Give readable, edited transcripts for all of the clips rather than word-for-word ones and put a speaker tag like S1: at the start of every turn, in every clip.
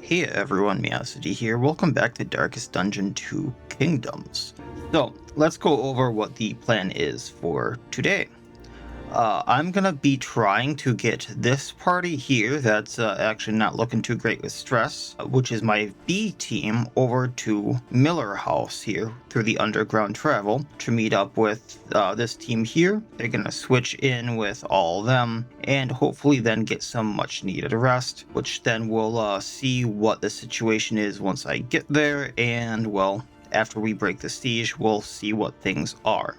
S1: Hey everyone, Miacidae here. Welcome back to Darkest Dungeon 2 Kingdoms. So, let's go over what the plan is for today. I'm gonna be trying to get this party here that's actually not looking too great with stress, which is my B team, over to Miller House here through the underground travel to meet up with this team here. They're gonna switch in with all of them and hopefully then get some much needed rest, which then we'll see what the situation is once I get there, and well, after we break the siege, we'll see what things are.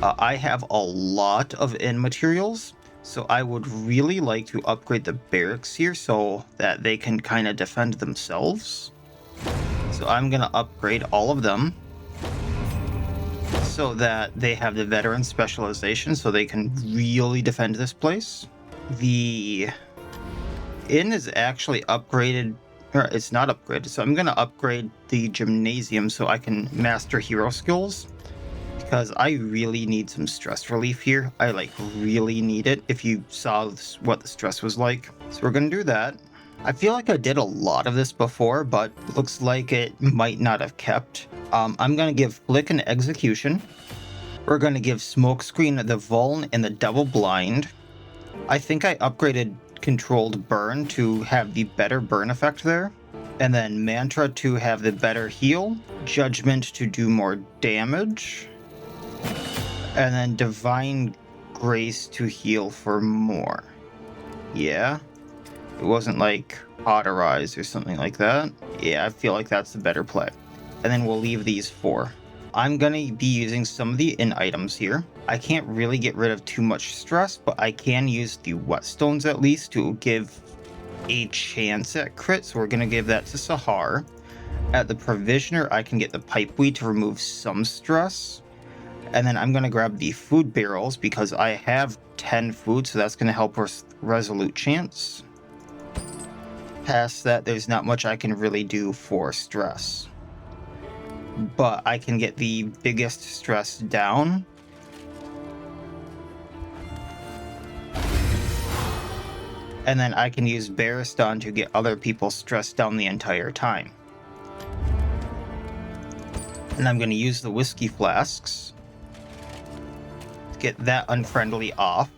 S1: I have a lot of inn materials, so I would really like to upgrade the barracks here so that they can kind of defend themselves. So I'm going to upgrade all of them so that they have the veteran specialization so they can really defend this place. The inn is actually upgraded, or it's not upgraded, so I'm going to upgrade the gymnasium so I can master hero skills. Because I really need some stress relief here. I really need it if you saw what the stress was like. So we're going to do that. I feel like I did a lot of this before, but looks like it might not have kept. I'm going to give Flick an execution. We're going to give Smokescreen the Vuln and the Double Blind. I think I upgraded Controlled Burn to have the better burn effect there. And then Mantra to have the better heal. Judgment to do more damage. And then Divine Grace to heal for more. Yeah. It wasn't like Cauterize or something like that. Yeah, I feel like that's the better play. And then we'll leave these 4. I'm going to be using some of the inn items here. I can't really get rid of too much stress, but I can use the whetstones at least to give a chance at crit. So we're going to give that to Sahar. At the Provisioner, I can get the Pipeweed to remove some stress. And then I'm going to grab the food barrels because I have 10 food, so that's going to help with Resolute Chance. Past that, there's not much I can really do for stress. But I can get the biggest stress down. And then I can use Baristan to get other people stressed down the entire time. And I'm going to use the whiskey flasks. Get that unfriendly off.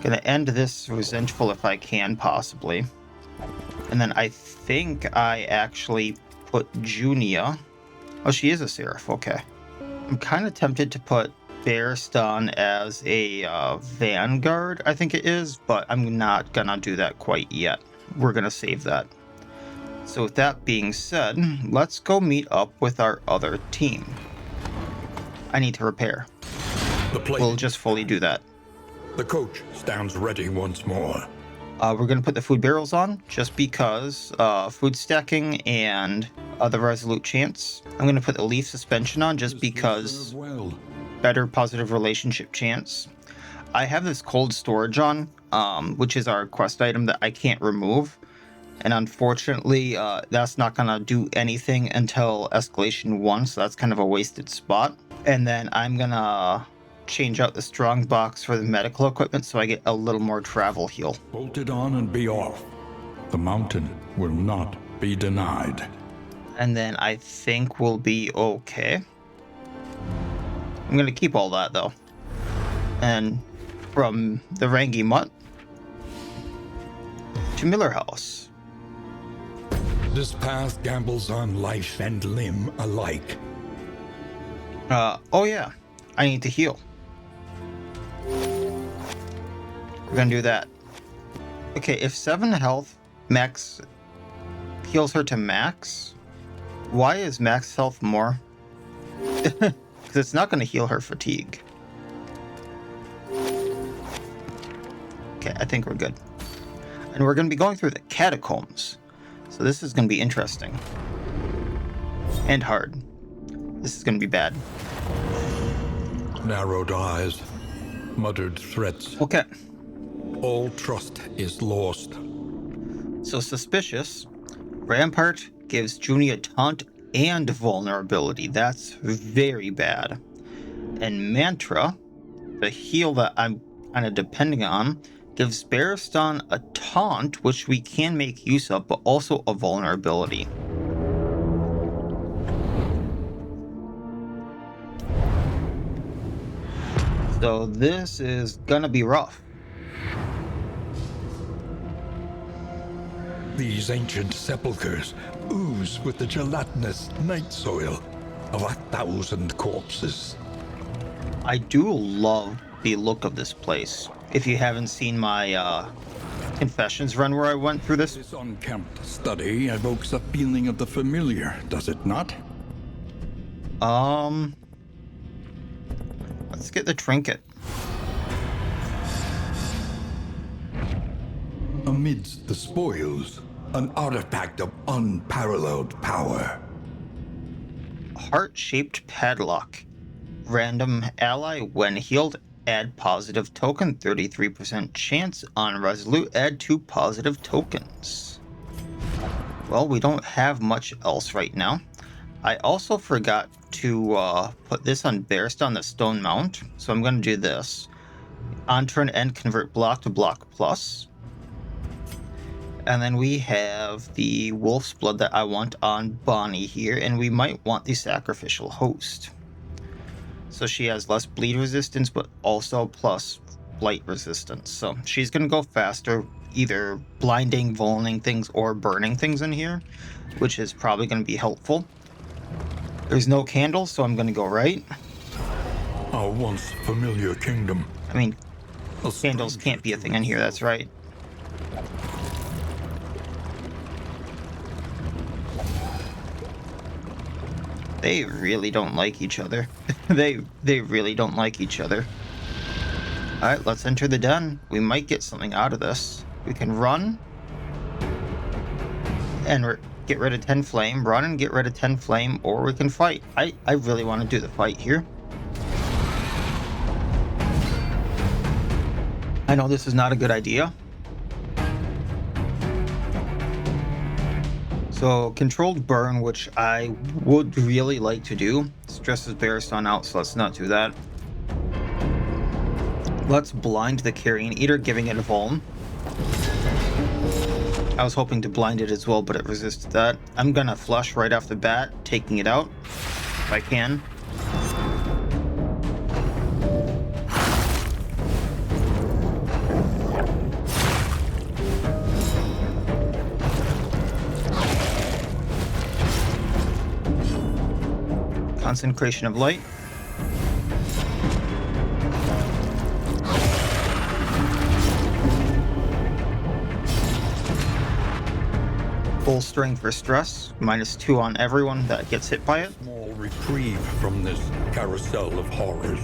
S1: Gonna end this resentful if I can, possibly. And then I think I actually put Junia. Oh, she is a Seraph, okay. I'm kind of tempted to put Baristan as a Vanguard, I think it is, but I'm not gonna do that quite yet. We're gonna save that. So with that being said, let's go meet up with our other team. I need to repair. We'll just fully do that.
S2: The coach stands ready once more.
S1: We're going to put the food barrels on just because food stacking and the Resolute Chance. I'm going to put the leaf suspension on just because better positive relationship chance. I have this cold storage on, which is our quest item that I can't remove. And unfortunately, that's not going to do anything until Escalation 1, so that's kind of a wasted spot. And then I'm going to change out the strong box for the medical equipment so I get a little more travel heal.
S2: Bolt it on and be off. The mountain will not be denied.
S1: And then I think we'll be okay. I'm going to keep all that, though. And from the Rangi Mutt to Miller House.
S2: This path gambles on life and limb alike.
S1: Oh yeah, I need to heal. We're gonna do that. Okay, if 7 health max heals her to max, why is max health more? Because it's not gonna heal her fatigue. Okay, I think we're good. And we're gonna be going through the Catacombs. So this is gonna be interesting. And hard. This is gonna be bad.
S2: Narrowed eyes, muttered threats.
S1: Okay.
S2: All trust is lost.
S1: So Suspicious. Rampart gives Junia taunt and vulnerability. That's very bad. And Mantra, the heal that I'm kind of depending on, Gives Baristan a taunt, which we can make use of, but also a vulnerability. So this is gonna be rough.
S2: These ancient sepulchres ooze with the gelatinous night soil of 1,000 corpses.
S1: I do love the look of this place. If you haven't seen my Confessions run where I went through this.
S2: This unkempt study evokes a feeling of the familiar, does it not?
S1: Let's get the trinket.
S2: Amidst the spoils, an artifact of unparalleled power.
S1: Heart-shaped padlock. Random ally when healed, add positive token. 33% chance on resolute, add 2 positive tokens. Well, we don't have much else right now. I also forgot to put this on Baristan, the stone mount. So I'm going to do this. On turn end, convert block to block plus. And then we have the wolf's blood that I want on Bonnie here. And we might want the sacrificial host. So she has less bleed resistance, but also plus blight resistance. So she's going to go faster, either blinding, vulning things, or burning things in here, which is probably going to be helpful. There's no candles, so I'm going to go right.
S2: Our once familiar kingdom.
S1: I mean, candles can't be a thing in here, that's right. They really don't like each other. They really don't like each other. Alright, let's enter the den. We might get something out of this. We can run. And get rid of 10 flame. Run and get rid of 10 flame. Or we can fight. I really want to do the fight here. I know this is not a good idea. So, controlled burn, which I would really like to do. Stresses Baristan out, so let's not do that. Let's blind the Carrion Eater, giving it a vuln. I was hoping to blind it as well, but it resisted that. I'm gonna flush right off the bat, taking it out, if I can. Concentration of light. Full strength for stress, -2 on everyone that gets hit by it.
S2: Small reprieve from this carousel of horrors.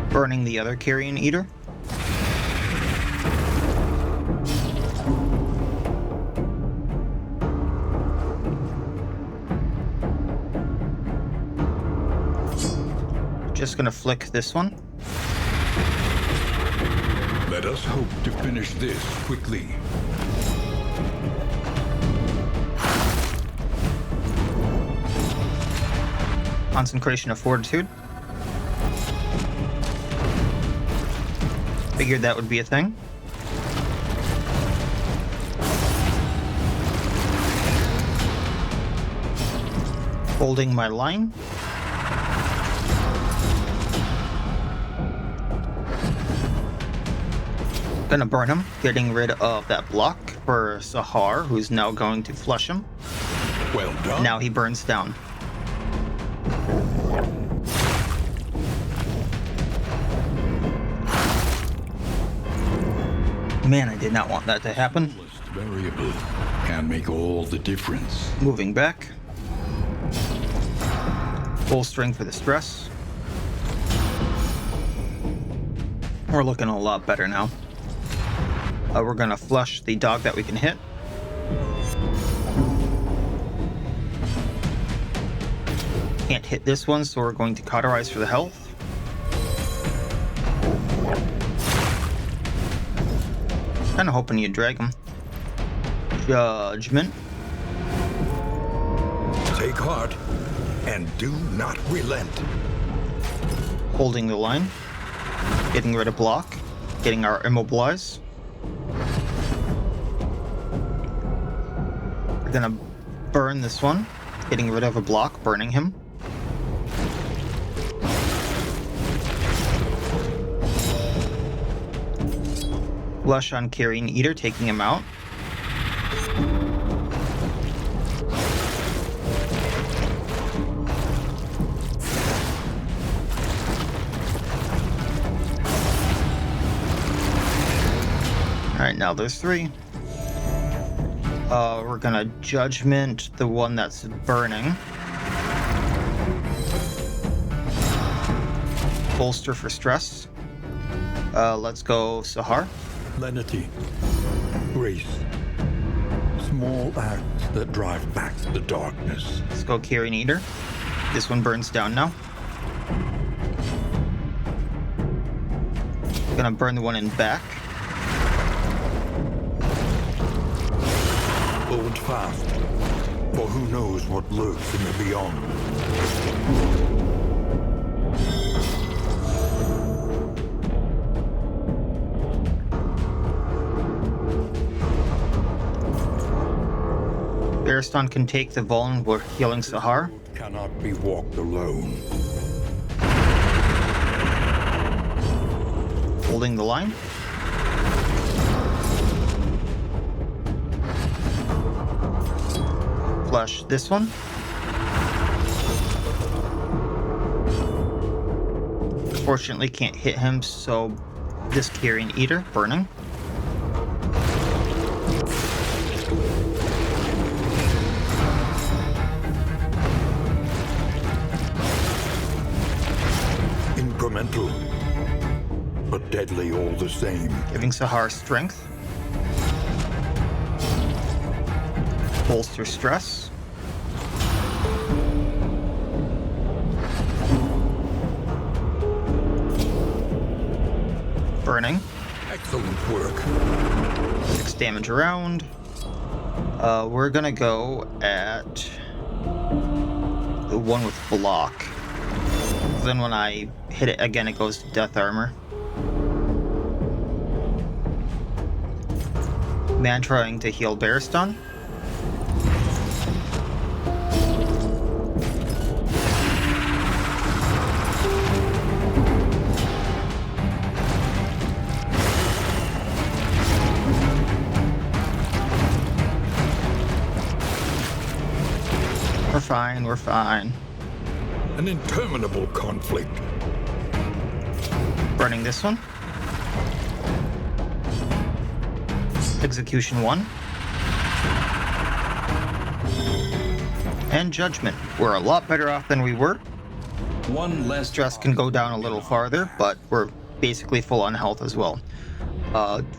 S1: Burning the other Carrion Eater. Just gonna flick this one.
S2: Let us hope to finish this quickly.
S1: Concentration of fortitude. Figured that would be a thing. Holding my line. Gonna burn him, getting rid of that block for Sahar, who's now going to flush him.
S2: Well done.
S1: Now he burns down. Man, I did not want that to happen.
S2: Variable can make all the difference.
S1: Moving back. Full strength for the stress. We're looking a lot better now. We're gonna flush the dog that we can hit. Can't hit this one, so we're going to cauterize for the health. Kinda hoping you'd drag him. Judgment.
S2: Take heart and do not relent.
S1: Holding the line. getting rid of block, getting our immobilize. We're gonna burn this one, getting rid of a block, burning him. Lush on Carrion Eater, taking him out. Alright, now there's 3. We're gonna Judgment the one that's burning. Bolster for stress. Let's go Sahar.
S2: Lenity, grace, small acts that drive back the darkness.
S1: Let's go Carrion Eater. This one burns down now. Gonna burn the one in back.
S2: Hold fast, for who knows what lurks in the beyond.
S1: Baristan can take the vulnerable healing Sahar.
S2: Cannot be walked alone.
S1: Holding the line. Flush this one. Fortunately can't hit him, so this Carrion Eater burning.
S2: Incremental, but deadly all the same.
S1: Giving Sahar strength. Bolster stress. Burning.
S2: Excellent work.
S1: 6 damage around. We're gonna go at the one with block. Then when I hit it again, it goes to death armor. Man trying to heal Baristan. We're fine, we're fine.
S2: An interminable conflict.
S1: Burning this one. Execution 1. And Judgment. We're a lot better off than we were.
S3: One less
S1: Stress can go down a little farther, but we're basically full on health as well.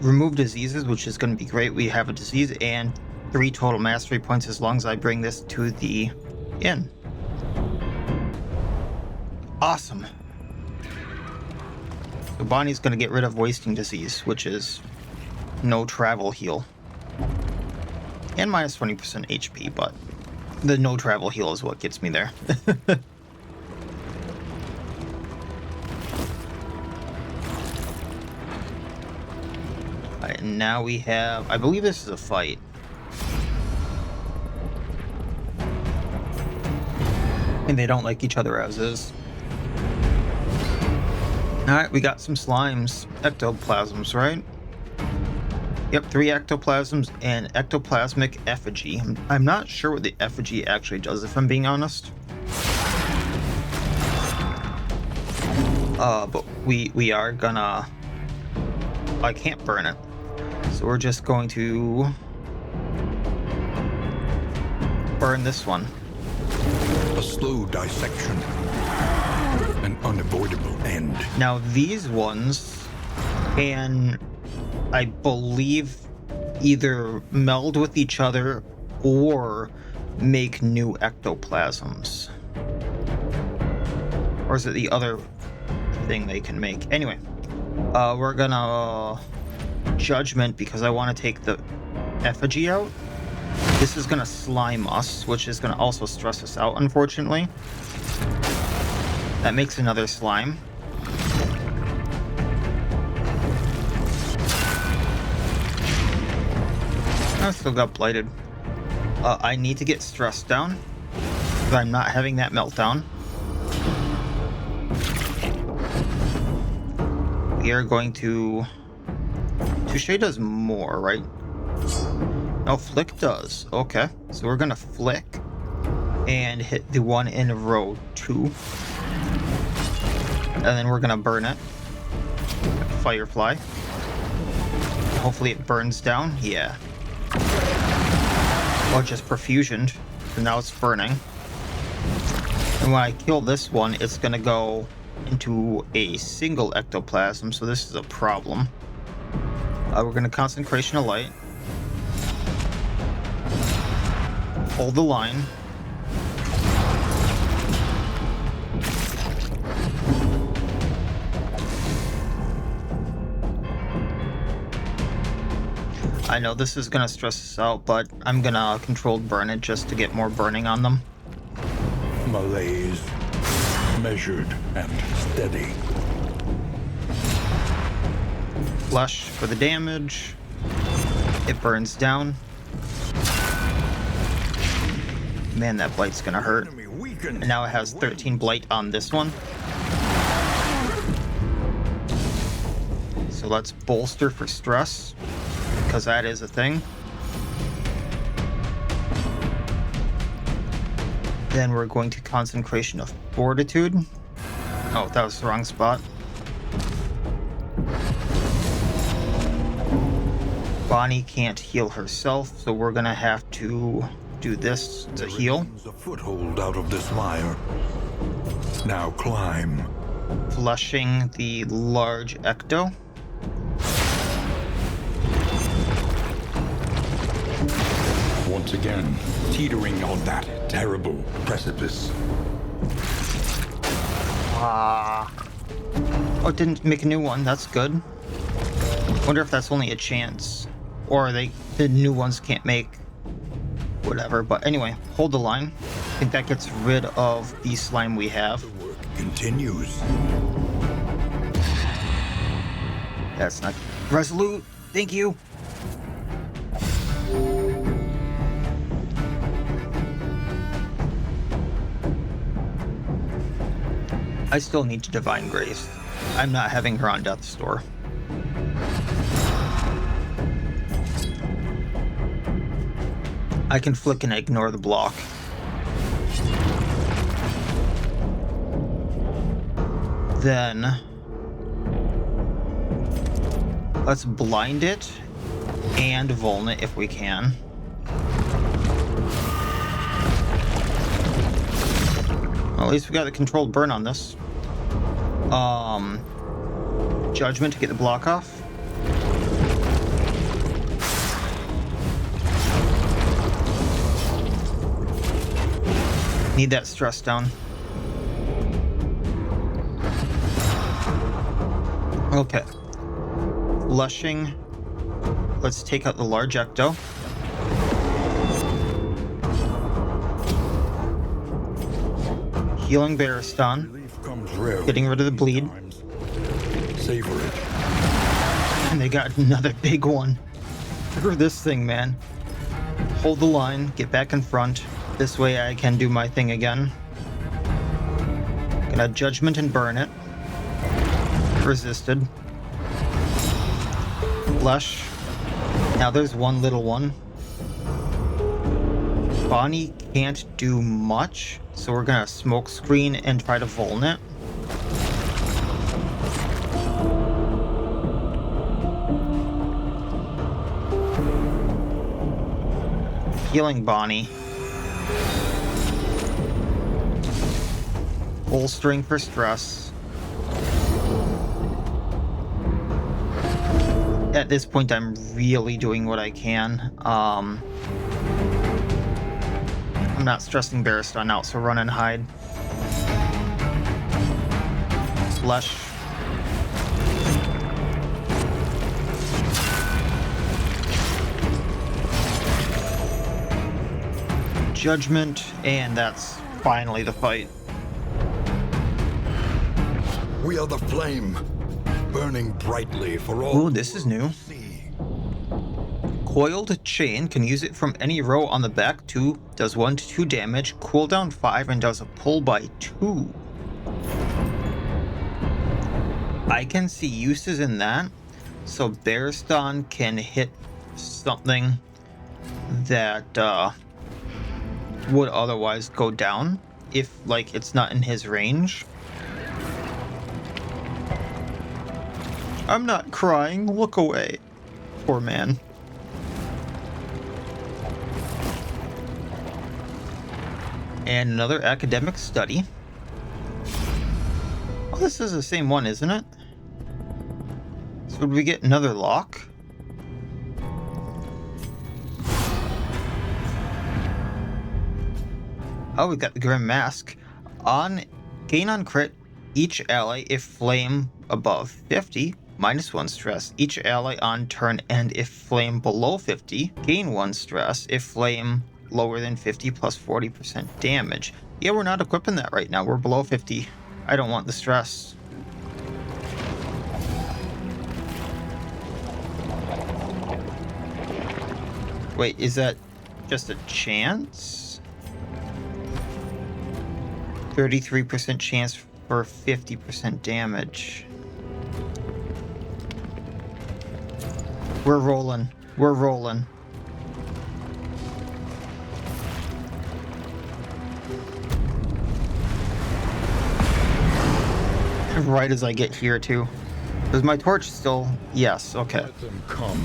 S1: Remove diseases, which is going to be great. We have a disease and 3 total mastery points as long as I bring this to the inn. Awesome. So Bonnie's going to get rid of wasting disease, which is no travel heal. And minus 20% HP, but the no travel heal is what gets me there. Alright, and now we have, I believe this is a fight. And they don't like each other as is. Alright, we got some slimes. Ectoplasms, right? Yep, 3 ectoplasms and ectoplasmic effigy. I'm not sure what the effigy actually does, if I'm being honest. But we are gonna... I can't burn it. So we're just going to... burn this one.
S2: A slow dissection. An unavoidable end.
S1: Now these ones can, I believe, either meld with each other or make new ectoplasms. Or is it the other thing they can make? Anyway, we're gonna Judgment because I want to take the effigy out. This is gonna slime us, which is gonna also stress us out, unfortunately. That makes another slime. I still got blighted. I need to get stress down, but I'm not having that meltdown. We are going to... Touche does more, right? No, Flick does. Okay, so we're gonna Flick and hit the one in row 2. And then we're gonna burn it. Firefly. Hopefully it burns down. Yeah. Or just perfusioned. So now it's burning. And when I kill this one, it's gonna go into a single ectoplasm, so this is a problem. We're gonna Concentration of Light. Hold the line. I know this is gonna stress us out, but I'm gonna controlled burn it just to get more burning on them.
S2: Malaise, measured and steady.
S1: Flush for the damage. It burns down. Man, that blight's gonna hurt. And now it has 13 blight on this one. So let's bolster for stress, because that is a thing. Then we're going to Concentration of Fortitude. Oh, that was the wrong spot. Bonnie can't heal herself, so we're gonna have to do this to heal.
S2: A foothold out of this mire. Now climb.
S1: Flushing the large ecto.
S2: Once again, teetering on that terrible precipice.
S1: Oh, it didn't make a new one. That's good. Wonder if that's only a chance. Or the new ones can't make whatever. But anyway, hold the line. I think that gets rid of the slime we have.
S2: The work continues.
S1: That's not resolute. Thank you. I still need to Divine Grace. I'm not having her on Death's Door. I can Flick and ignore the block. Then let's blind it and vuln it if we can. Well, at least we got the controlled burn on this. Judgment to get the block off. Need that stress down. Okay. Flushing. Let's take out the large ecto. Healing Baristan. Getting rid of the bleed.
S2: Savor it.
S1: And they got another big one. Look at this thing, man. Hold the line, get back in front. This way I can do my thing again. Gonna Judgment and burn it. Resisted. Flush. Now there's one little one. Bonnie can't do much, so we're gonna smoke screen and try to vuln it. Healing Bonnie. Bolstering for stress. At this point, I'm really doing what I can. I'm not stressing Baristan out, so run and hide. Flush. Judgment, and that's finally the fight.
S2: We are the flame, burning brightly for all.
S1: Ooh, this is new. Coiled Chain, can use it from any row on the back. 2 does 1 to 2 damage, cooldown 5, and does a pull by 2. I can see uses in that. So Bearston can hit something that would otherwise go down if, like, it's not in his range. I'm not crying. Look away. Poor man. And another academic study. Oh, this is the same one, isn't it? So would we get another lock? Oh, we got the Grim Mask. Gain on crit, each ally if flame above 50, -1 stress. Each ally on turn, and if flame below 50, gain 1 stress. If flame lower than 50, plus 40% damage. Yeah, we're not equipping that right now. We're below 50. I don't want the stress. Wait, is that just a chance? 33% chance for 50% damage. We're rolling. We're rolling. Right as I get here, too. Is my torch still? Yes, okay.
S2: Let them come.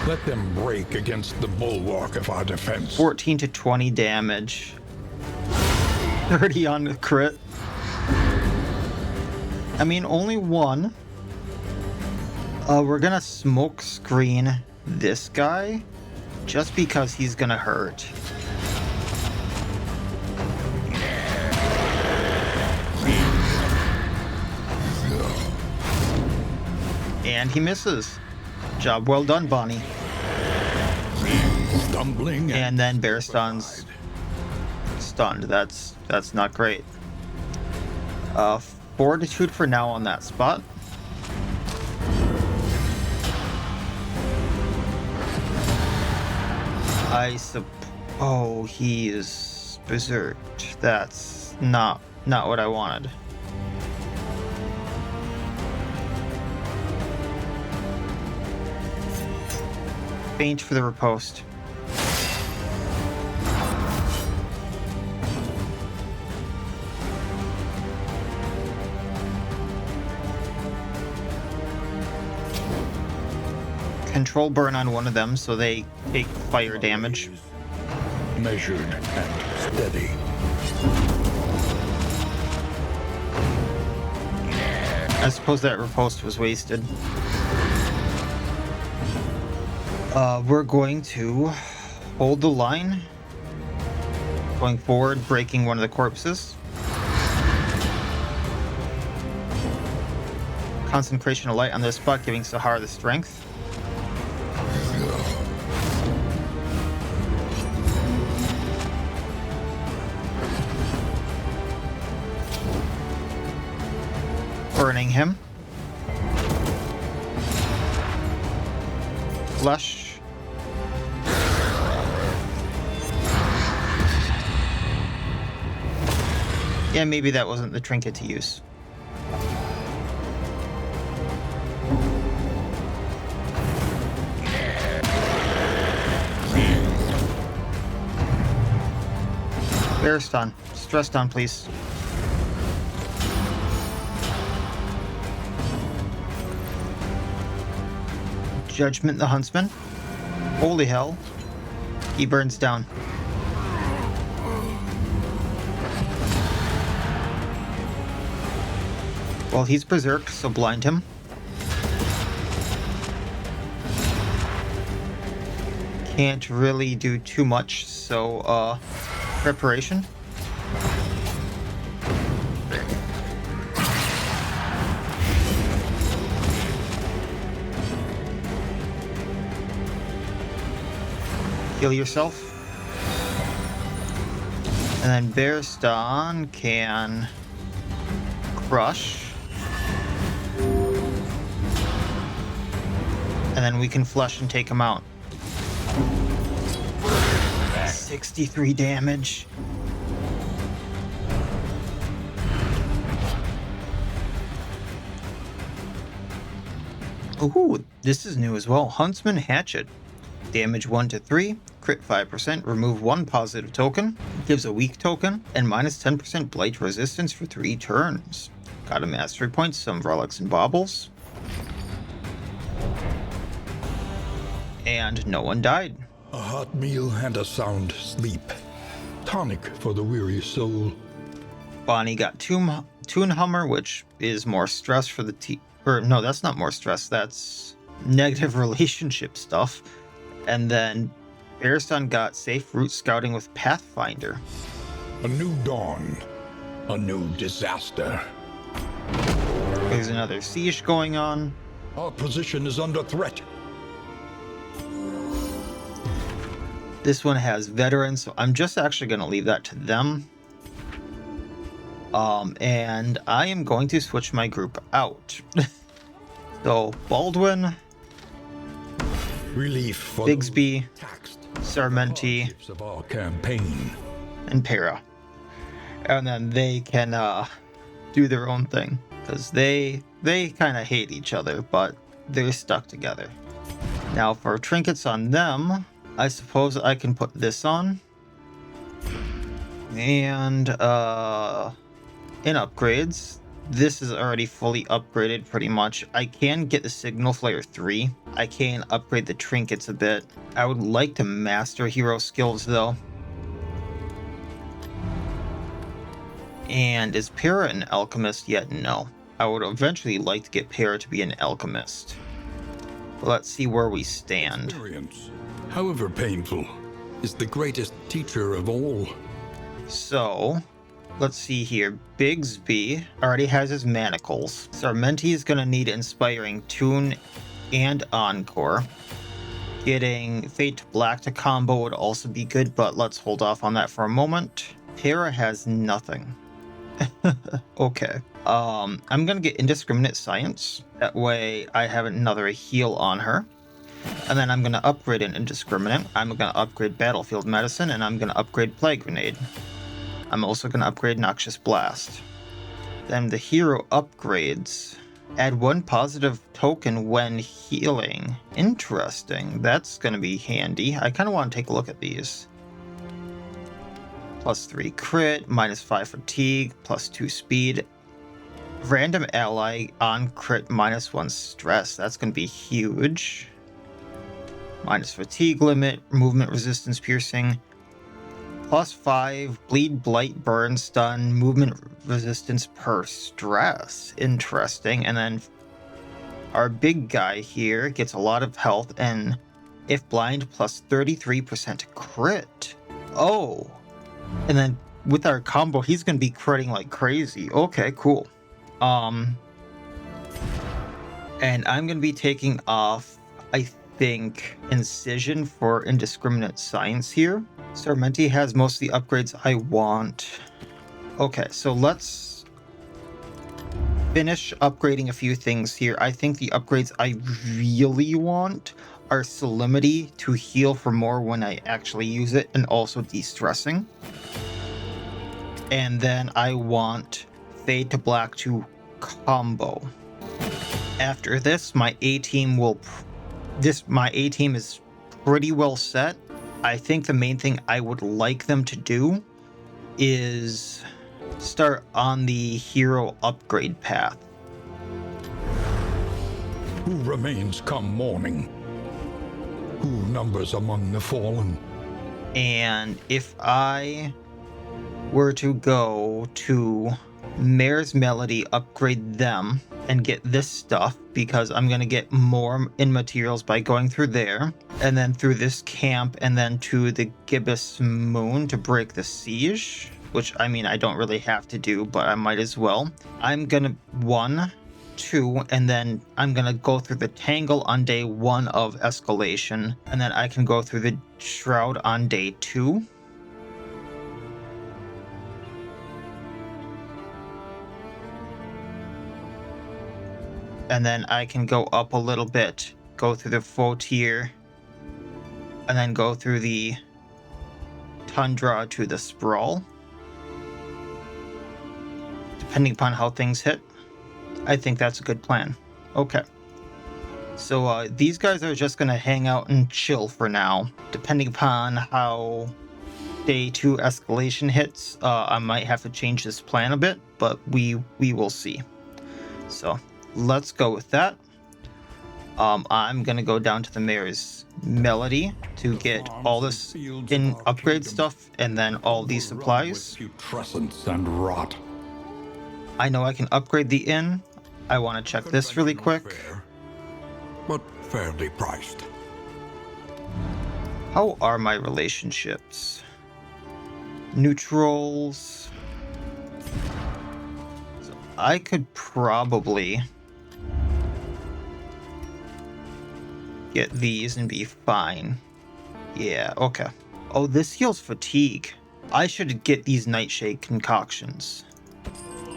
S2: Let them break against the bulwark of our defense.
S1: 14 to 20 damage. 30 on the crit. I mean, only one. We're gonna smoke screen this guy just because he's gonna hurt. And he misses. Job well done, Bonnie.
S2: Stumbling
S1: and then Bearston's stunned. That's not great. Fortitude for now on that spot. Oh, he is berserked. That's not what I wanted. Faint for the riposte. Control burn on one of them so they take fire damage.
S2: Measured and steady.
S1: I suppose that riposte was wasted. We're going to hold the line. Going forward, breaking one of the corpses. Concentration of light on this spot, giving Sahara the strength. Burning him. Flush. Yeah, maybe that wasn't the trinket to use. Bear stun. Stress stun, please. Judgment the Huntsman. Holy hell. He burns down. Well, he's berserked, so blind him. Can't really do too much, so, preparation. Heal yourself. And then Bearston can crush. And then we can flush and take him out. 63 damage. Ooh, this is new as well. Huntsman Hatchet. Damage 1 to 3, crit 5%, remove 1 positive token, gives a weak token, and minus 10% blight resistance for 3 turns. Got a mastery point, some relics and baubles. And no one died.
S2: A hot meal and a sound sleep. Tonic for the weary soul.
S1: Bonnie got Toon Hummer, which is more stress for the or no, that's not more stress, that's negative relationship stuff. And then Airstun got Safe Route Scouting with Pathfinder.
S2: A new dawn. A new disaster.
S1: There's another siege going on.
S2: Our position is under threat.
S1: This one has veterans, so I'm just actually going to leave that to them. And I am going to switch my group out. So Baldwin,
S2: Relief for
S1: Bigsby,
S2: taxed
S1: Sarmenti,
S2: of our campaign.
S1: and Para. And then they can do their own thing. Because they kind of hate each other, but they're stuck together. Now for trinkets on them, I suppose I can put this on. And in upgrades, this is already fully upgraded pretty much. I can get the Signal Flare 3. I can upgrade the trinkets a bit. I would like to master hero skills though. And is Para an alchemist yet? No. I would eventually like to get Para to be an alchemist. But let's see where we stand.
S2: Experience, however painful, is the greatest teacher of all.
S1: So, let's see here. Bigsby already has his manacles. Sarmenti is going to need Inspiring Tune and Encore. Getting Fate to Black to combo would also be good, but let's hold off on that for a moment. Para has nothing. Okay. I'm going to get Indiscriminate Science. That way I have another heal on her. And then I'm going to upgrade an Indiscriminate. I'm going to upgrade Battlefield Medicine, and I'm going to upgrade Plague Grenade. I'm also going to upgrade Noxious Blast. Then the hero upgrades. Add 1 positive token when healing. Interesting. That's going to be handy. I kind of want to take a look at these. Plus 3 crit, minus 5 fatigue, plus 2 speed. Random ally on crit, minus 1 stress. That's going to be huge. Minus fatigue limit, movement resistance piercing. Plus 5 bleed, blight, burn, stun, movement resistance per stress. Interesting. And then our big guy here gets a lot of health and if blind, plus 33% crit. Oh. And then with our combo, he's going to be critting like crazy. Okay, cool. And I'm going to be taking off, I think, Incision for Indiscriminate Science here. Sarmenti has most of the upgrades I want. Okay, so let's finish upgrading a few things here. I think the upgrades I really want are Solemnity to heal for more when I actually use it, and also De-stressing. And then I want Fade to Black to combo. After this, my A-team is pretty well set. I think the main thing I would like them to do is start on the hero upgrade path.
S2: Who remains come morning? Who numbers among the fallen?
S1: And if I were to go to Mare's Melody, upgrade them, and get this stuff, because I'm going to get more in materials by going through there, and then through this camp, and then to the Gibbous Moon to break the siege, which, I mean, I don't really have to do, but I might as well. I'm going to 1, 2, and then I'm going to go through the Tangle on day 1 of Escalation, and then I can go through the Shroud on day 2. And then I can go up a little bit, go through the Foetor, and then go through the Tundra to the Sprawl. Depending upon how things hit, I think that's a good plan. Okay. So these guys are just going to hang out and chill for now. Depending upon how day 2 escalation hits, I might have to change this plan a bit, but we will see. So let's go with that. I'm going to go down to the Mayor's Melody to get all this in upgrade stuff and then all these supplies.
S2: Putrescence and rot.
S1: I know I can upgrade the inn. I want to check this really quick.
S2: Fair, but fairly priced.
S1: How are my relationships? Neutrals. So I could probably get these and be fine. Yeah, okay. Oh, this heals fatigue. I should get these nightshade concoctions.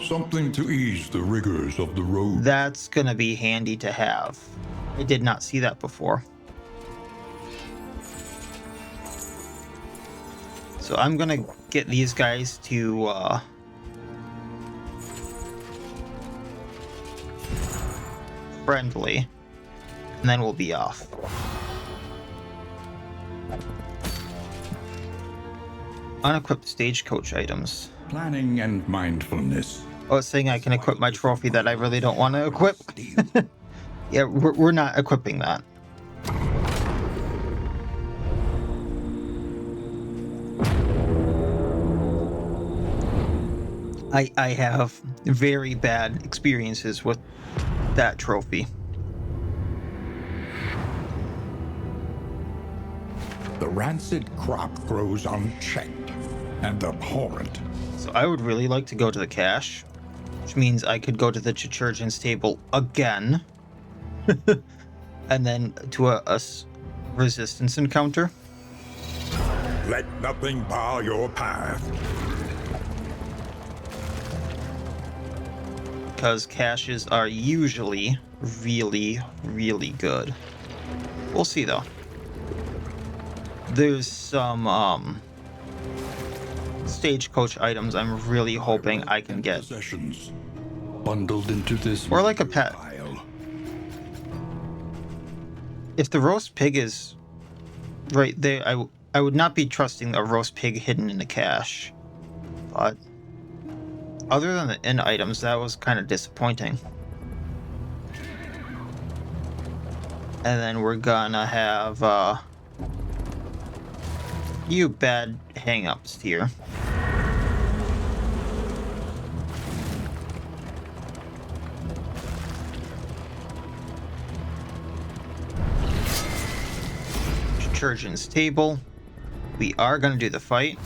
S2: Something to ease the rigors of the road.
S1: That's gonna be handy to have. I did not see that before. So I'm gonna get these guys to friendly, and then we'll be off. Unequipped stagecoach items.
S2: Planning and mindfulness.
S1: Oh, it's saying I can equip my trophy that I really don't want to equip. Yeah, we're not equipping that. I have very bad experiences with that trophy.
S2: The rancid crop grows unchecked and abhorrent.
S1: So I would really like to go to the cache, which means I could go to the Chirurgeon's table again. And then to a resistance encounter.
S2: Let nothing bar your path.
S1: Because caches are usually really, really good. We'll see though. There's some stagecoach items I'm really hoping I can get.
S2: Possessions bundled into this
S1: Or like a pet.
S2: pile.
S1: If the roast pig is right there, I would not be trusting a roast pig hidden in the cache. But other than the inn items, that was kind of disappointing. And then we're gonna have you bad hang-ups here. Chirurgeon's table. We are going to do the fight.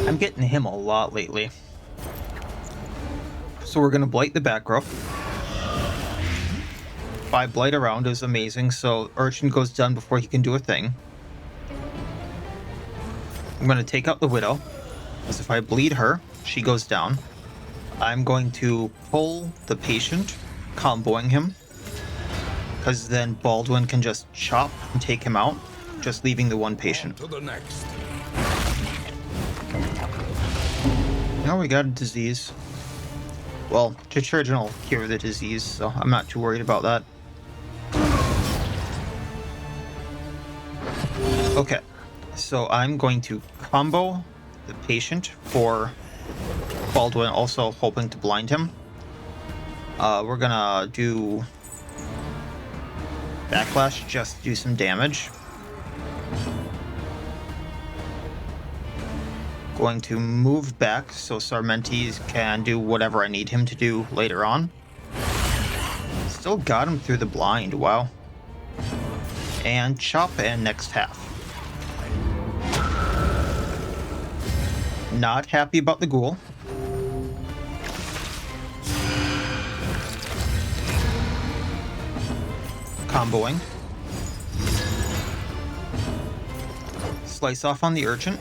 S1: I'm getting him a lot lately. So we're going to blight the back row. 5 blight around is amazing, so Urchin goes down before he can do a thing. I'm going to take out the Widow, because if I bleed her, she goes down. I'm going to pull the patient, comboing him, because then Baldwin can just chop and take him out, just leaving the one patient.
S2: To the next.
S1: Now we got a disease. Well, Chirurgeon will cure the disease, so I'm not too worried about that. Okay, so I'm going to combo the patient for Baldwin, also hoping to blind him. We're gonna do backlash, just do some damage. Going to move back so Sarmentes can do whatever I need him to do later on. Still got him through the blind, wow. And chop and next half. Not happy about the ghoul. Comboing. Slice off on the urchin.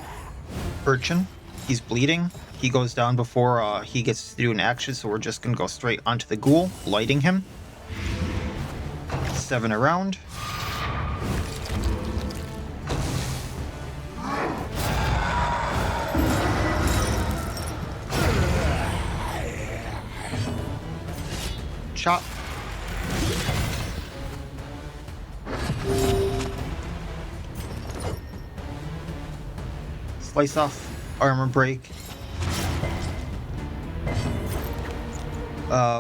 S1: He's bleeding. He goes down before he gets to do an action, so we're just gonna go straight onto the ghoul, lighting him. 7 around. Chop. Slice off, armor break.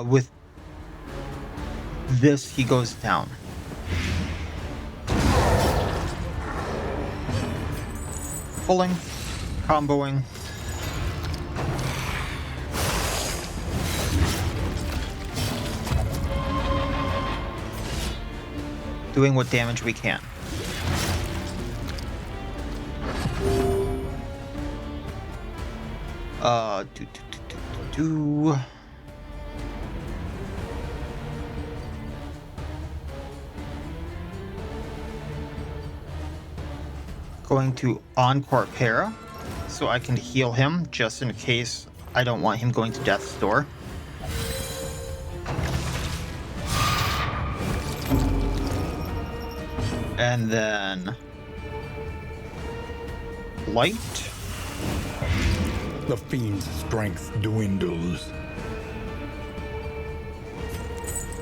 S1: With this, he goes down. Pulling, comboing. Doing what damage we can. Going to Encore Para, so I can heal him just in case I don't want him going to Death's Door. And then Light.
S2: The fiend's strength dwindles.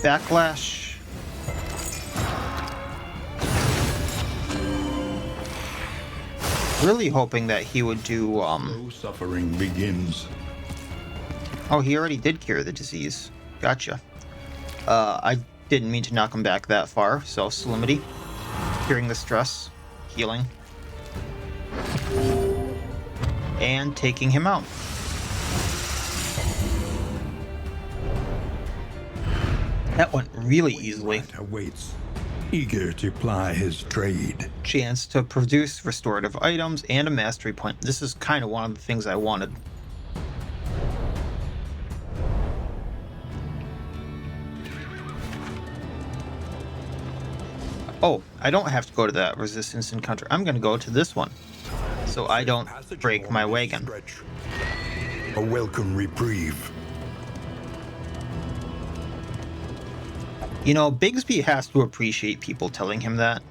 S1: Backlash. Really hoping that he would do
S2: No suffering begins.
S1: Oh, he already did cure the disease. Gotcha. I didn't mean to knock him back that far, so Solemnity. Curing the stress. Healing. And taking him out. That went really easily.
S2: Awaits, eager to ply his trade.
S1: Chance to produce restorative items and a mastery point. This is kind of one of the things I wanted. Oh, I don't have to go to that resistance encounter. I'm going to go to this one, so I don't break my wagon.
S2: A welcome reprieve.
S1: You know, Bigsby has to appreciate people telling him that.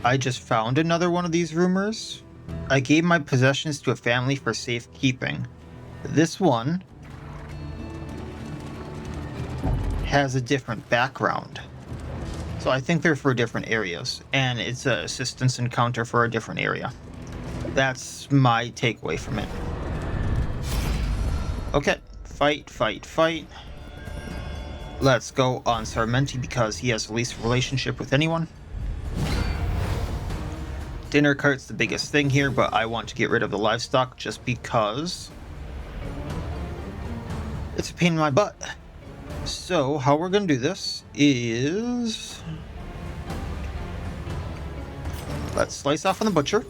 S1: I just found another one of these rumors. I gave my possessions to a family for safekeeping. This one has a different background. So I think they're for different areas, and it's an assistance encounter for a different area. That's my takeaway from it. Okay, fight, fight, fight. Let's go on Sarmenti because he has the least relationship with anyone. Dinner cart's the biggest thing here, but I want to get rid of the livestock just because it's a pain in my butt. So how we're going to do this is let's slice off on the butcher.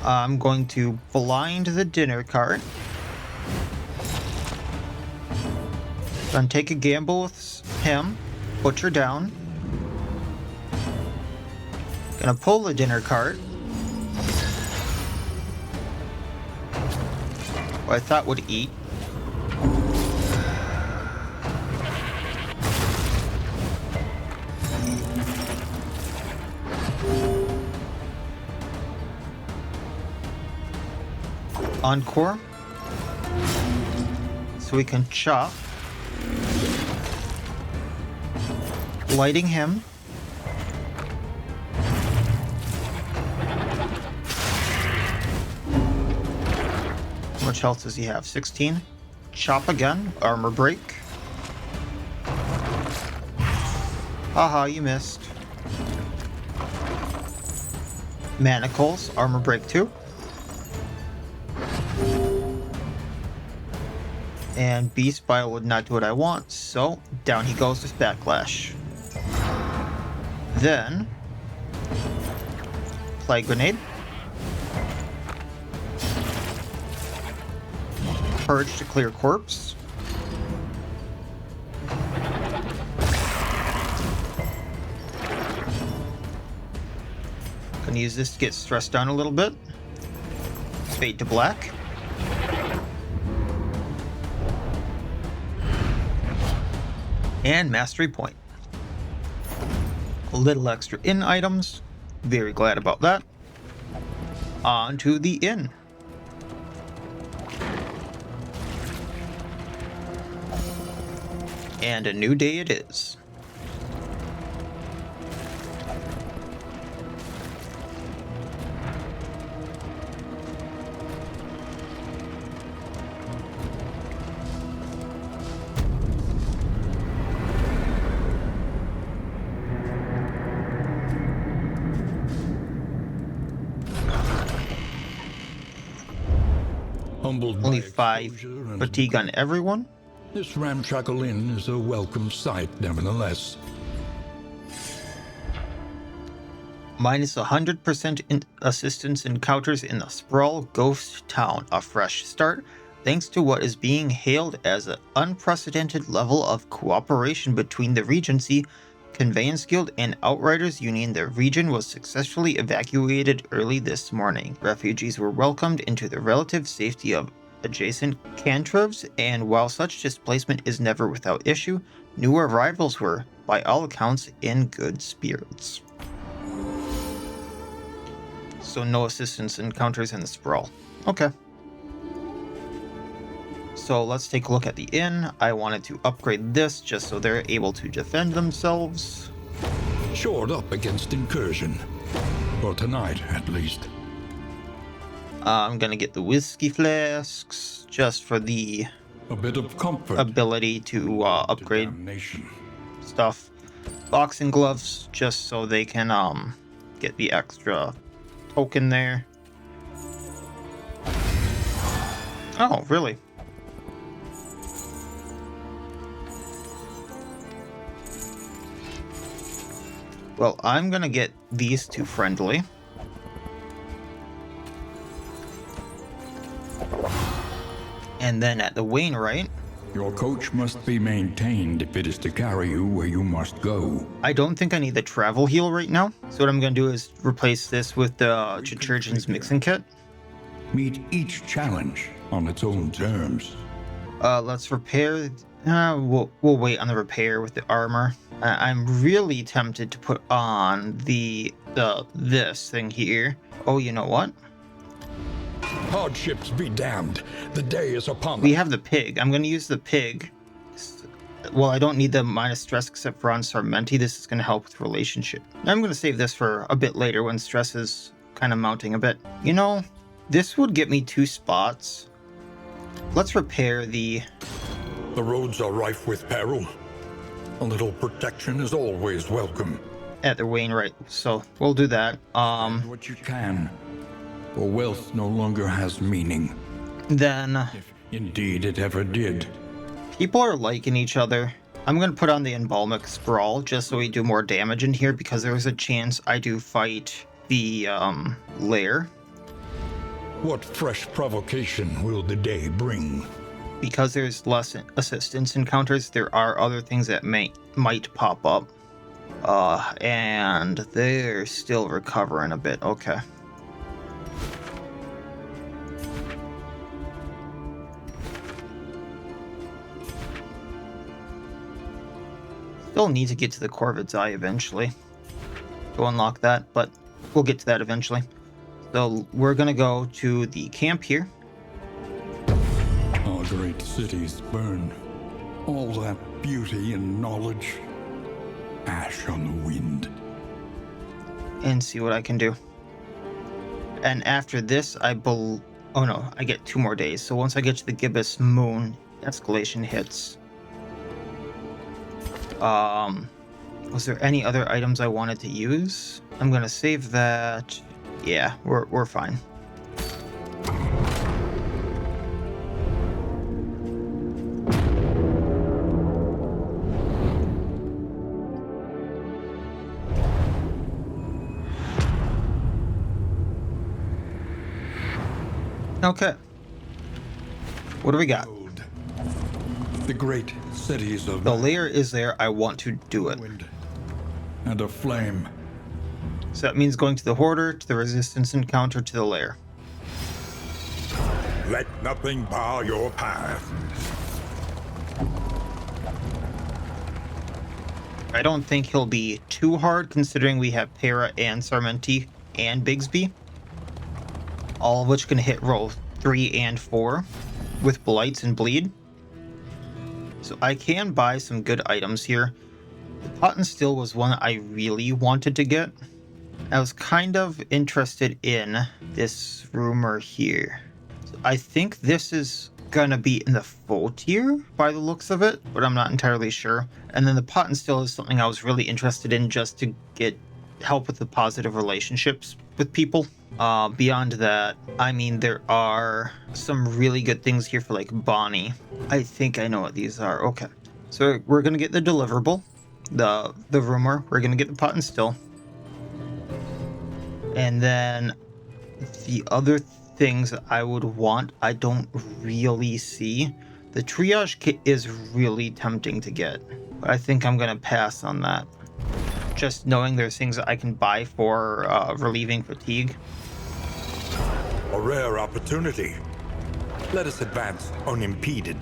S1: I'm going to blind the dinner cart. Then take a gamble with him. Butcher down. Gonna pull the dinner cart. What I thought would eat. Encore. So we can chop. Lighting him. How much health does he have? 16. Chop again. Armor break. Haha, you missed. Manacles. Armor break 2. And Beast Bile would not do what I want, so down he goes with Backlash. Then, Plague Grenade. Purge to clear corpse. Gonna use this to get stressed down a little bit. Fade to black. And mastery point. A little extra inn items. Very glad about that. On to the inn. And a new day it is.
S2: Humbled
S1: Only
S2: by
S1: 5
S2: exposure and
S1: fatigue on everyone.
S2: this ramshackle inn is a welcome sight, nevertheless.
S1: Minus 100% assistance encounters in the Sprawl ghost town. A fresh start, thanks to what is being hailed as an unprecedented level of cooperation between the Regency, Conveyance Guild, and Outriders Union. The region was successfully evacuated early this morning. Refugees were welcomed into the relative safety of adjacent cantroves, and while such displacement is never without issue, new arrivals were, by all accounts, in good spirits. So no assistance encounters in the Sprawl. Okay. So let's take a look at the inn. I wanted to upgrade this just so they're able to defend themselves.
S2: Shored up against incursion. For tonight, at least.
S1: I'm gonna get the whiskey flasks just for the
S2: A bit of comfort.
S1: ability to upgrade
S2: Damnation.
S1: stuff. Boxing gloves just so they can get the extra token there. Oh, really? Well, I'm gonna get these two friendly. And then at the Wainwright,
S2: Your coach must be maintained if it is to carry you where you must go.
S1: I don't think I need the travel heal right now. So what I'm gonna do is replace this with the Chirurgeon's mixing kit.
S2: Meet each challenge on its own terms.
S1: Let's repair. We'll wait on the repair with the armor. I'm really tempted to put on this thing here. Oh, you know what?
S2: Hardships be damned. The day is upon
S1: We
S2: us.
S1: have the pig. I'm gonna use the pig. Well, I don't need the minus stress except for on Sarmenti. This is gonna help with relationship. I'm gonna save this for a bit later when stress is kind of mounting a bit. You know, this would get me 2 spots. Let's repair the.
S2: The roads are rife with peril. A little protection is always welcome.
S1: At the Wainwright, so we'll do that.
S2: What you can. For wealth no longer has meaning.
S1: Then
S2: If indeed it ever did.
S1: people are liking each other. I'm gonna put on the Embalmic Sprawl just so we do more damage in here because there's a chance I do fight the lair.
S2: What fresh provocation will the day bring?
S1: Because there's less assistance encounters, there are other things that might pop up. And they're still recovering a bit. Okay. Still need to get to the Corvid's Eye eventually to unlock that, but we'll get to that eventually. So we're gonna go to the camp here.
S2: Our great cities burn. All that beauty and knowledge. Ash on the wind.
S1: And see what I can do. And after this, oh no, I get 2 more days. So once I get to the Gibbous Moon, escalation hits. Was there any other items I wanted to use? I'm gonna save that. Yeah, we're fine. Okay. What do we got?
S2: The great cities of
S1: The layer is there. I want to do it.
S2: wind and a flame.
S1: So that means going to the Hoarder, to the Resistance encounter, to the Lair.
S2: Let nothing bar your path.
S1: I don't think he'll be too hard, considering we have Para and Sarmenti and Bigsby, all of which can hit roll 3 and 4 with Blights and Bleed. So I can buy some good items here. The Pot and Still was one I really wanted to get. I was kind of interested in this rumor here. So I think this is gonna be in the full tier by the looks of it, but I'm not entirely sure. And then the Pot and Still is something I was really interested in just to get help with the positive relationships with people. Beyond that, I mean, there are some really good things here for like Bonnie. I think I know what these are. Okay, so we're gonna get the deliverable, the rumor. We're gonna get the Pot and Still, and then the other things I would want, I don't really see. The triage kit is really tempting to get, but I think I'm gonna pass on that. Just knowing there's things that I can buy for relieving fatigue.
S2: A rare opportunity. Let us advance unimpeded.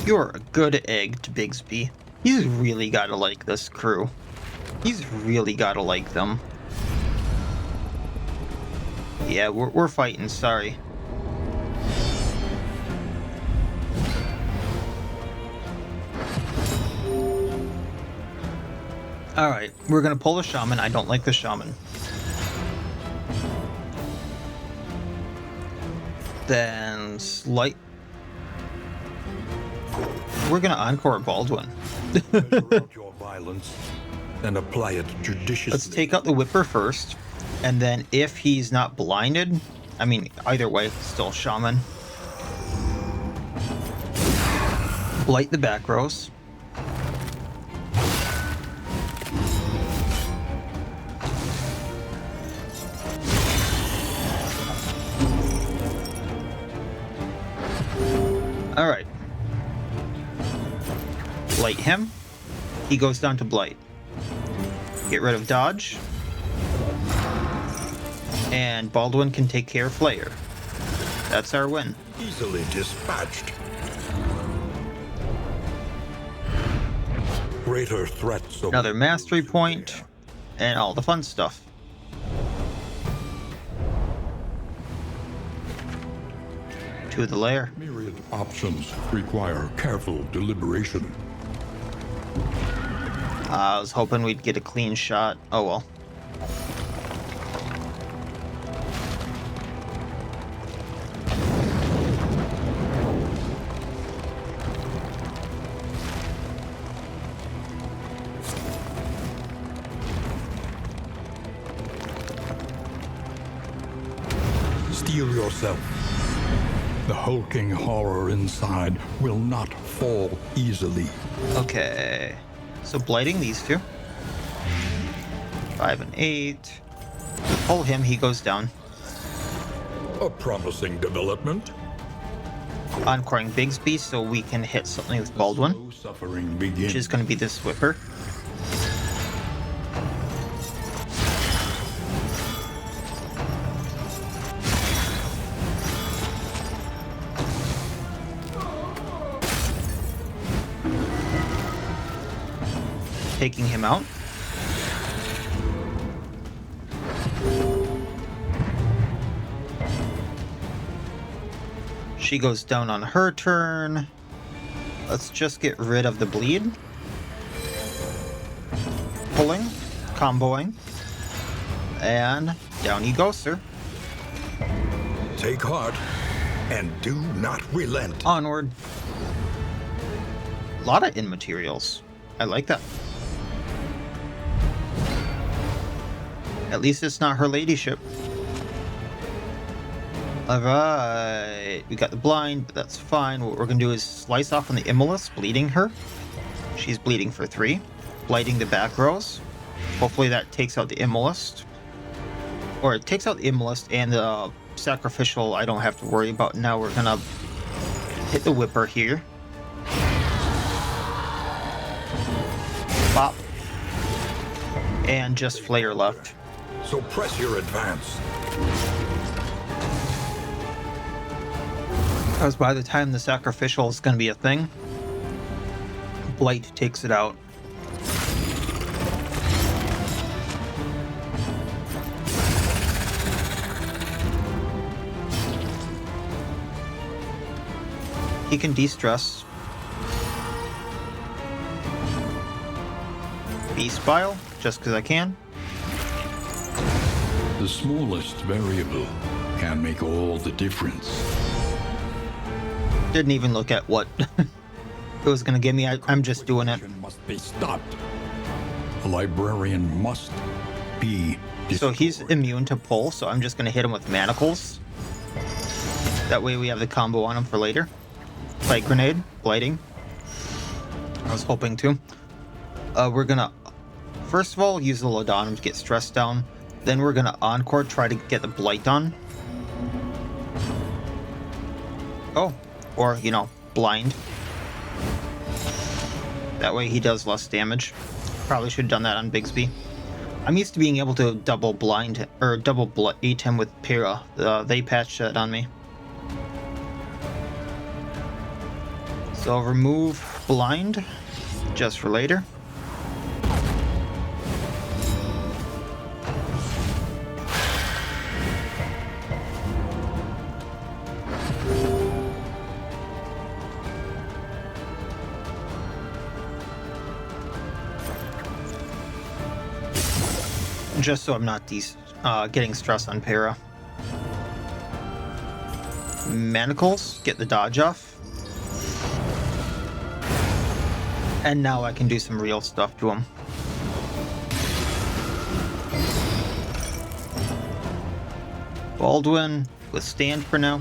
S1: You're a good egg to Bigsby. He's really gotta like this crew. He's really gotta like them. Yeah, we're fighting, sorry. Alright, we're gonna pull the Shaman. I don't like the Shaman. Then slight... We're gonna encore Baldwin.
S2: Measure out your violence and apply it judiciously.
S1: Let's take out the Whipper first, and then if he's not blinded, I mean, either way, still Shaman. Blight the back rows. Alright. Blight him. He goes down to Blight. Get rid of dodge. And Baldwin can take care of Flayer. That's our win.
S2: Easily dispatched. Greater threats.
S1: Another mastery point, and all the fun stuff. To the lair.
S2: Myriad options require careful deliberation.
S1: I was hoping we'd get a clean shot. Oh well.
S2: Steel yourself. The hulking horror inside will not fall easily.
S1: Okay. So blighting these two. 5 and 8. Pull him, he goes down.
S2: A promising development.
S1: Encoring Bigsby so we can hit something with Baldwin,
S2: Slow suffering
S1: which
S2: begins.
S1: is going to be this Whipper. Taking him out. She goes down on her turn. Let's just get rid of the bleed. Pulling, comboing, and down you go, sir.
S2: Take heart and do not relent.
S1: Onward. A lot of in-materials. I like that. At least it's not her ladyship. Alright, we got the blind, but that's fine. What we're gonna do is slice off on the Immolus, bleeding her. She's bleeding for 3. Blighting the back rows. Hopefully that takes out the Immolus. or it takes out the Immolist and the Sacrificial I don't have to worry about. Now we're gonna hit the Whipper here. Pop. And just Flayer left.
S2: So press your advance.
S1: Because by the time the Sacrificial is going to be a thing, Blight takes it out. He can de-stress. Beast Bile, just because I can.
S3: The smallest variable can make all the difference.
S1: Didn't even look at what it was going to give me. I'm just doing it.
S2: Must be stopped. The librarian must be destroyed.
S1: So he's immune to pull, so I'm just going to hit him with manacles. That way we have the combo on him for later. Light grenade, blighting. I was hoping to. We're going to, first of all, use the Laudanum to get stress down. Then we're going to Encore, try to get the blight on. Oh, or, you know, blind. That way he does less damage. Probably should have done that on Bigsby. I'm used to being able to double blind, or double blight him with Para. They patched that on me. So I'll remove blind, just for later. Just so I'm not getting stress on Para. Manacles, get the dodge off. And now I can do some real stuff to him. Baldwin, withstand for now.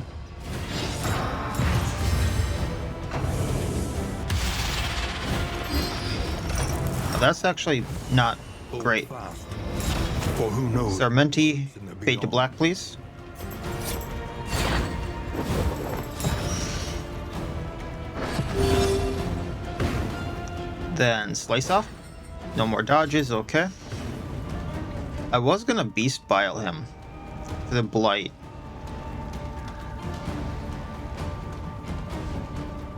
S1: Oh, that's actually not great.
S2: For who knows?
S1: Sarmenti, fade to black, please. Then slice off. No more dodges, okay. I was gonna Beast Bile him for the blight.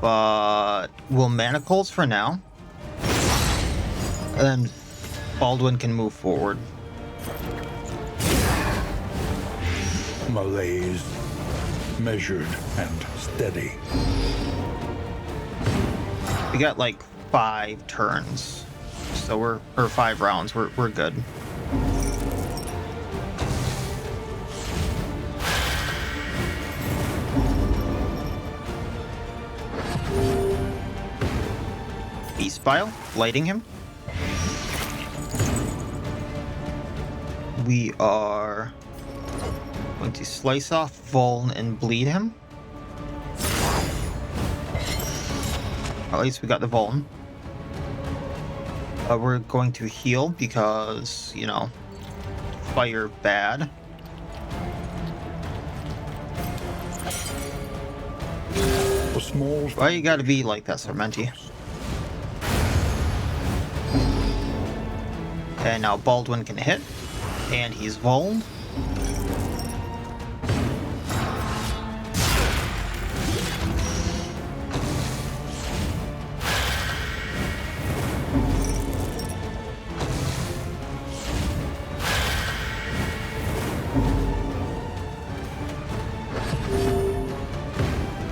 S1: But we'll manacles for now. And then Baldwin can move forward.
S2: Malaise, measured and steady.
S1: We got like 5 turns, so or 5 rounds. We're good. Beast Bile, lighting him. We are going to slice off Vuln and bleed him. At least we got the Vuln. We're going to heal because, you know, fire bad. Why you gotta be like that, Sarmenti? And now Baldwin can hit. And he's Vulned.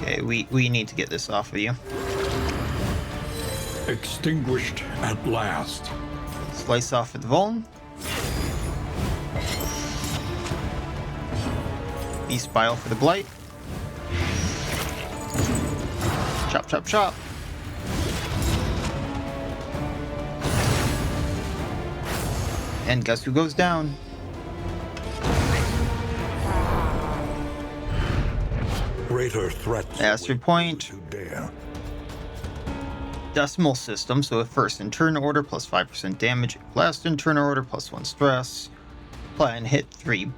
S1: Okay, we need to get this off of you.
S2: Extinguished at last.
S1: Slice off with Vuln. Beast Bile for the blight. Chop, chop, chop. And guess who goes down?
S2: Greater threats.
S1: Astrid Point.
S2: To dare.
S1: Decimal system, so first in turn order plus 5% damage, last in turn order plus 1 stress. Apply and hit 3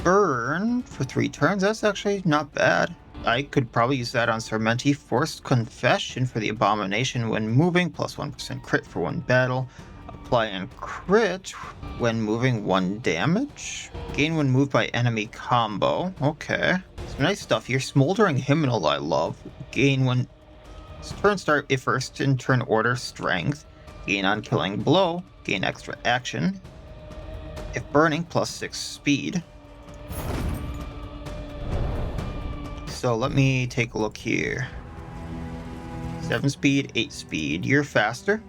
S1: burn for 3 turns. That's actually not bad. I could probably use that on Sarmenti. Forced Confession for the Abomination when moving, plus 1% crit for 1 battle. Apply and crit when moving 1 damage. Gain when moved by enemy combo. Okay. Some nice stuff here. Smoldering Hymnal I love. Gain when turn start if first in turn order strength. Gain on killing blow. Gain extra action. If burning, plus 6 speed. So let me take a look here. 7 speed, 8 speed. You're faster.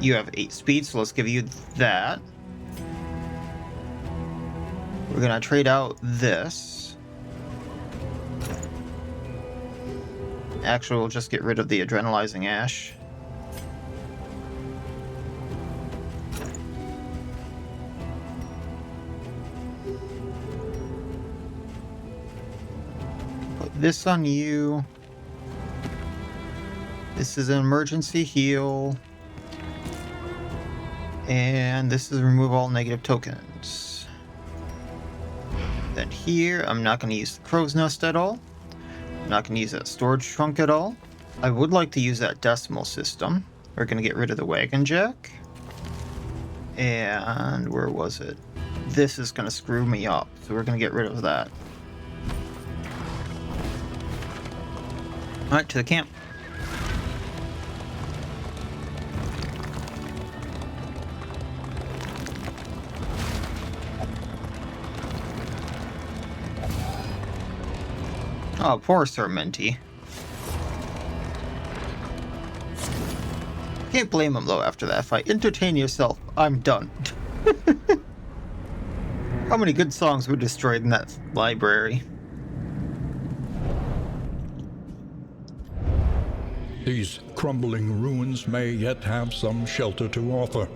S1: You have 8 speed, so let's give you that. We're gonna trade out this. Actually, we'll just get rid of the Adrenalizing Ash. This on you. This is an emergency heal. And this is remove all negative tokens. Then here, I'm not going to use the crow's nest at all. I'm not going to use that storage trunk at all. I would like to use that decimal system. We're going to get rid of the wagon jack. And where was it? This is going to screw me up, so we're going to get rid of that. Alright, to the camp. Oh, poor Sarmenti. Can't blame him though after that fight. Entertain yourself. I'm done. How many good songs were destroyed in that library?
S2: These crumbling ruins may yet have some shelter to offer.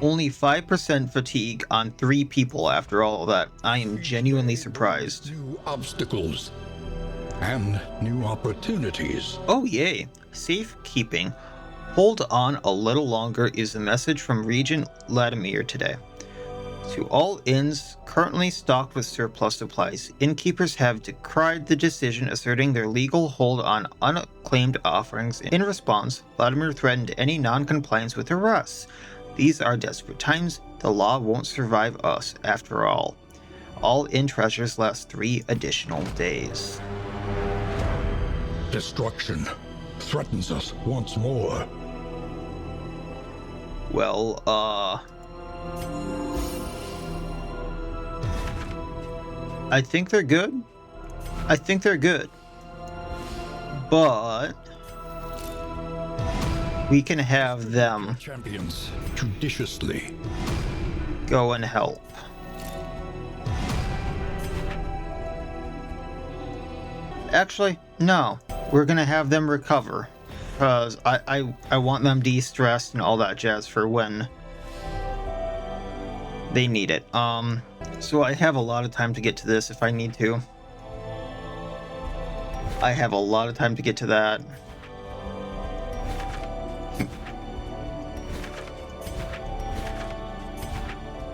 S1: Only 5% fatigue on 3 people after all of that. I am genuinely surprised.
S2: New obstacles and new opportunities.
S1: Oh yay. Safekeeping. Hold on a little longer is the message from Regent Vladimir today. To all inns currently stocked with surplus supplies, innkeepers have decried the decision, asserting their legal hold on unclaimed offerings. In response, Vladimir threatened any non-compliance with arrests. These are desperate times. The law won't survive us, after all. All inn treasures last 3 additional days.
S2: Destruction threatens us once more.
S1: Well, I think they're good. I think they're good. But we can have them
S2: Champions judiciously.
S1: go and help. Actually, no. We're gonna have them recover. Because I want them de-stressed and all that jazz for when they need it. So I have a lot of time to get to this if I need to. I have a lot of time to get to that.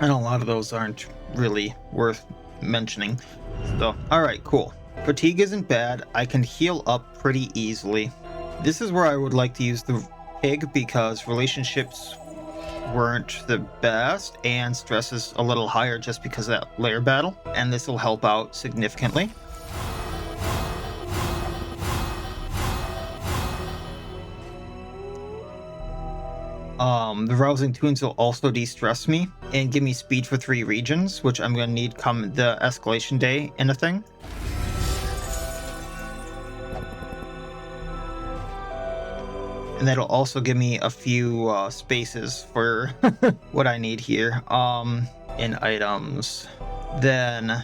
S1: And a lot of those aren't really worth mentioning. So, alright, cool. Fatigue isn't bad. I can heal up pretty easily. This is where I would like to use the pig because relationships weren't the best and stress is a little higher just because of that lair battle. And this will help out significantly. The rousing tunes will also de-stress me and give me speed for 3 regions, which I'm going to need come the escalation day in a thing. And that'll also give me a few spaces for what I need here in items. Then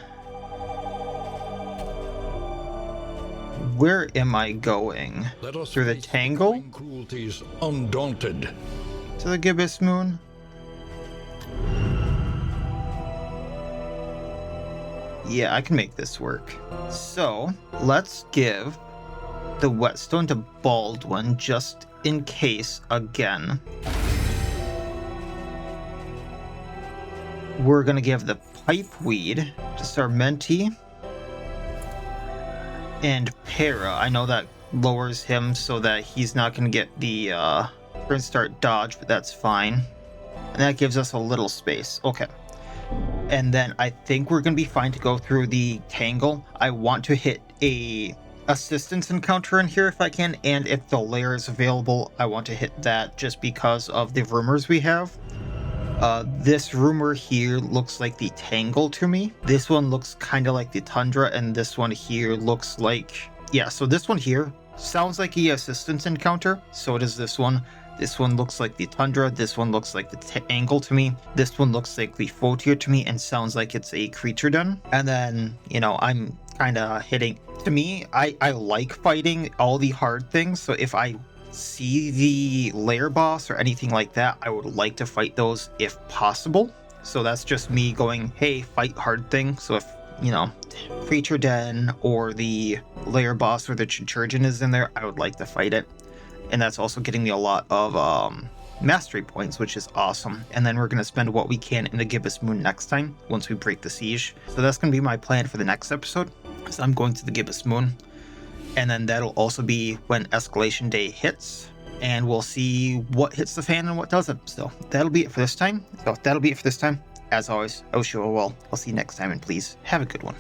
S1: where am I going?
S2: Let us
S1: Through the
S2: face
S1: tangle?
S2: coming cruelties undaunted.
S1: To the gibbous moon? Yeah, I can make this work. So, let's give the whetstone to Baldwin just in case again. we're going to give the pipeweed to Sarmenti and Para. I know that lowers him so that he's not going to get the turn start dodge, but that's fine. And that gives us a little space. Okay. And then I think we're going to be fine to go through the Tangle. I want to hit a assistance encounter in here if I can, and if the lair is available, I want to hit that just because of the rumors we have. This rumor here looks like the Tangle to me. This one looks kind of like the Tundra, and this one here looks like... Yeah, so this one here sounds like the assistance encounter. So does this one. This one looks like the Tundra. This one looks like the Tangle to me. This one looks like the Foetor to me and sounds like it's a Chirurgeon. And then, you know, I'm kind of hitting... To me, I like fighting all the hard things. So if I see the lair boss or anything like that, I would like to fight those if possible. So that's just me going, hey, fight hard thing. So if, you know, Creature Den or the lair boss or the Chirurgeon is in there, I would like to fight it. And that's also getting me a lot of mastery points, which is awesome. And then we're going to spend what we can in the Gibbous Moon next time, once we break the siege. So that's going to be my plan for the next episode. So I'm going to the Gibbous Moon. And then that'll also be when Escalation Day hits. And we'll see what hits the fan and what doesn't. So that'll be it for this time. As always, I wish you all well. I'll see you next time, and please have a good one.